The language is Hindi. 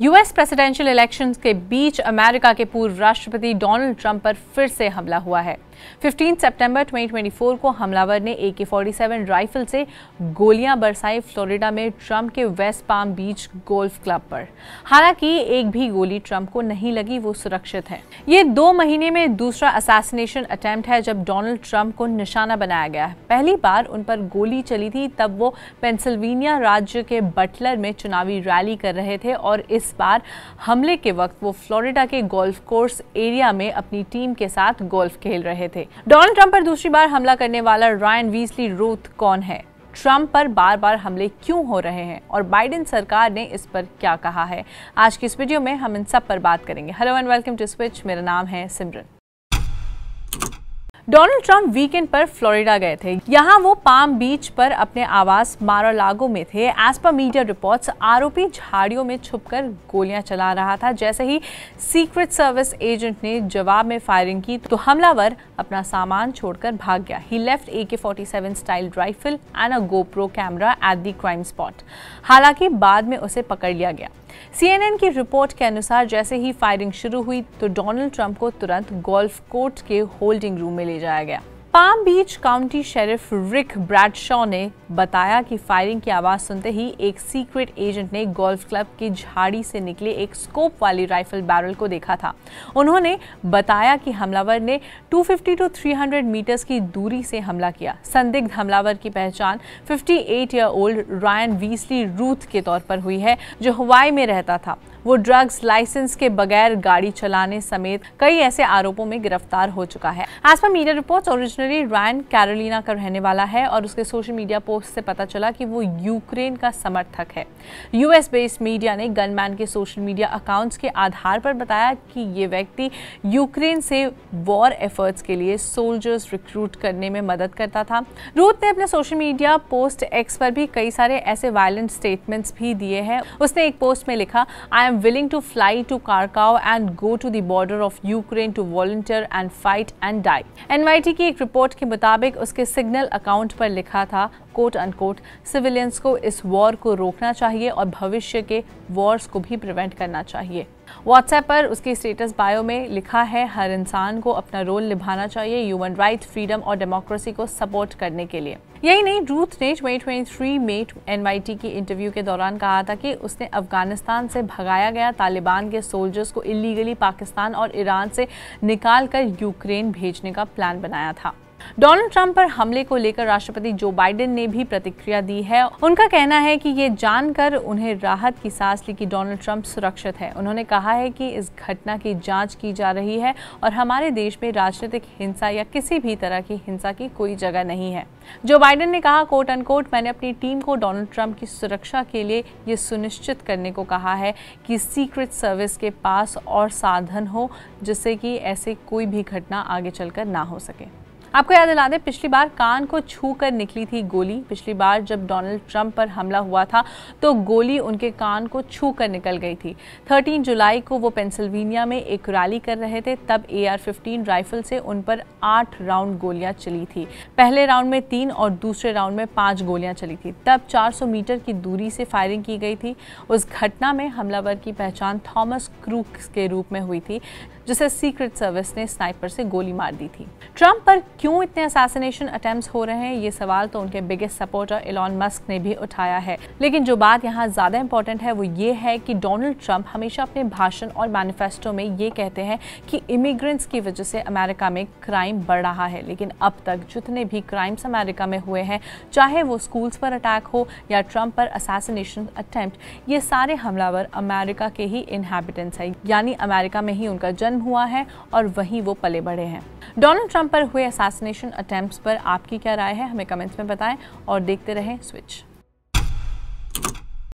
यूएस प्रेसिडेंशियल इलेक्शंस के बीच अमेरिका के पूर्व राष्ट्रपति डोनाल्ड ट्रंप पर फिर से हमला हुआ है। 15 सितंबर 2024 को हमलावर ने AK-47 राइफल से गोलियां बरसाई फ्लोरिडा में ट्रंप के वेस्ट पाम बीच गोल्फ क्लब पर। हालांकि एक भी गोली ट्रंप को नहीं लगी, वो सुरक्षित है। ये 2 महीने में दूसरा असैसिनेशन अटेम्प्ट है जब डोनाल्ड ट्रंप को निशाना बनाया गया है। पहली बार उन पर गोली चली थी तब वो पेंसिल्वेनिया राज्य के बटलर में चुनावी रैली कर रहे थे और इस बार हमले के वक्त वो फ्लोरिडा के गोल्फ कोर्स एरिया में अपनी टीम के साथ गोल्फ खेल रहे थे। डोनाल्ड ट्रंप पर दूसरी बार हमला करने वाला रायन वीसली रूथ कौन है? ट्रंप पर बार बार हमले क्यों हो रहे हैं और बाइडेन सरकार ने इस पर क्या कहा है? आज की इस वीडियो में हम इन सब पर बात करेंगे। Hello and welcome to Switch. मेरा नाम है सिमरन। डोनाल्ड ट्रंप वीकेंड पर फ्लोरिडा गए थे। यहाँ वो पाम बीच पर अपने आवास मार-आ-लागो में थे। एज पर मीडिया रिपोर्ट्स, आरोपी झाड़ियों में छुपकर गोलियां चला रहा था। जैसे ही सीक्रेट सर्विस एजेंट ने जवाब में फायरिंग की तो हमलावर अपना सामान छोड़कर भाग गया। He left AK-47 style rifle and a GoPro camera at the crime spot. हालांकि बाद में उसे पकड़ लिया गया। CNN की रिपोर्ट के अनुसार जैसे ही फायरिंग शुरू हुई तो डोनाल्ड ट्रंप को तुरंत गोल्फ कोर्ट के होल्डिंग रूम में ले जाया गया। पाम बीच काउंटी शेरिफ रिक ब्रैडशॉ ने बताया कि फायरिंग की आवाज सुनते ही एक सीक्रेट एजेंट ने गोल्फ क्लब की झाड़ी से निकले एक स्कोप वाली राइफल बैरल को देखा था। उन्होंने बताया कि हमलावर ने 250 to 300 मीटर्स की दूरी से हमला किया। संदिग्ध हमलावर की पहचान 58 ईयर ओल्ड रायन वीसली रूथ के तौर पर हुई है, जो हवाई में रहता था। वो ड्रग्स लाइसेंस के बगैर गाड़ी चलाने समेत कई ऐसे आरोपों में गिरफ्तार हो चुका है। As per media reports, originally Ryan Carolina का रहने वाला है और उसके सोशल मीडिया पोस्ट से पता चला कि वो यूक्रेन का समर्थक है। यूएस बेस्ड मीडिया ने गनमैन के सोशल मीडिया अकाउंट्स के आधार पर बताया कि ये व्यक्ति यूक्रेन से वॉर एफर्ट्स के लिए सोल्जर्स रिक्रूट करने में मदद करता था। रूथ ने अपने सोशल मीडिया पोस्ट एक्स पर भी कई सारे ऐसे वायलेंट स्टेटमेंट्स भी दिए हैं। उसने एक पोस्ट में लिखा, I am willing to fly to Kharkov and go to the border of Ukraine to volunteer and fight and die. NYT की एक रिपोर्ट के मुताबिक उसके सिग्नल अकाउंट पर लिखा था कोट अनकोट, सिविलियंस को इस वॉर को रोकना चाहिए और भविष्य के वॉर्स को भी प्रिवेंट करना चाहिए। व्हाट्सएप पर उसकी स्टेटस बायो में लिखा है, हर इंसान को अपना रोल निभाना चाहिए ह्यूमन राइट, फ्रीडम और डेमोक्रेसी को सपोर्ट करने के लिए। यही नहीं, रूथ ने 2023 में NYT की इंटरव्यू के दौरान कहा था कि उसने अफगानिस्तान से भगाया गया तालिबान के सोल्जर्स को इलीगली पाकिस्तान और ईरान से निकाल कर यूक्रेन भेजने का प्लान बनाया था। डोनाल्ड ट्रंप पर हमले को लेकर राष्ट्रपति जो बाइडेन ने भी प्रतिक्रिया दी है। उनका कहना है कि ये जानकर उन्हें राहत की सांस ली कि डोनाल्ड ट्रंप सुरक्षित है। उन्होंने कहा है कि इस घटना की जांच की जा रही है और हमारे देश में राजनीतिक हिंसा या किसी भी तरह की हिंसा की कोई जगह नहीं है। जो बाइडेन ने कहा, कोट अनकोट, मैंने अपनी टीम को डोनाल्ड ट्रंप की सुरक्षा के लिए ये सुनिश्चित करने को कहा है कि सीक्रेट सर्विस के पास और साधन हो जिससे कि ऐसे कोई भी घटना आगे चलकर ना हो सके। आपको याद दिला दें, पिछली बार कान को छूकर निकली थी गोली। पिछली बार जब डोनाल्ड ट्रंप पर हमला हुआ था तो गोली उनके कान को छूकर निकल गई थी। 13 जुलाई को वो पेंसिल्वेनिया में एक रैली कर रहे थे, तब AR-15 राइफल से उन पर 8 राउंड गोलियां चली थी। पहले राउंड में 3 और दूसरे राउंड में 5 गोलियां चली थी। तब 400 मीटर की दूरी से फायरिंग की गई थी। उस घटना में हमलावर की पहचान थॉमस क्रूक्स के रूप में हुई थी, जिसे सीक्रेट सर्विस ने स्नाइपर से गोली मार दी थी। ट्रंप पर क्यों इतने असैसिनेशन अटेम्प्ट्स हो रहे हैं, ये सवाल तो उनके बिगेस्ट सपोर्टर इलॉन मस्क ने भी उठाया है। लेकिन जो बात यहाँ ज्यादा इंपॉर्टेंट है वो ये है कि डोनाल्ड ट्रंप हमेशा अपने भाषण और मैनिफेस्टो में ये कहते हैं कि इमिग्रेंट्स की वजह से अमेरिका में क्राइम बढ़ रहा है। लेकिन अब तक जितने भी क्राइम्स अमेरिका में हुए हैं, चाहे वो स्कूल्स पर अटैक हो या ट्रंप पर असैसिनेशन अटेम्प्ट, ये सारे हमलावर अमेरिका के ही इनहैबिटेंट्स है, यानी अमेरिका में ही उनका जन्म हुआ है और वहीं वो पले बढ़े हैं। डोनाल्ड ट्रंप पर हुए असैसिनेशन अटेम्प्ट्स पर आपकी क्या राय है, हमें कमेंट्स में बताएं और देखते रहें स्विच।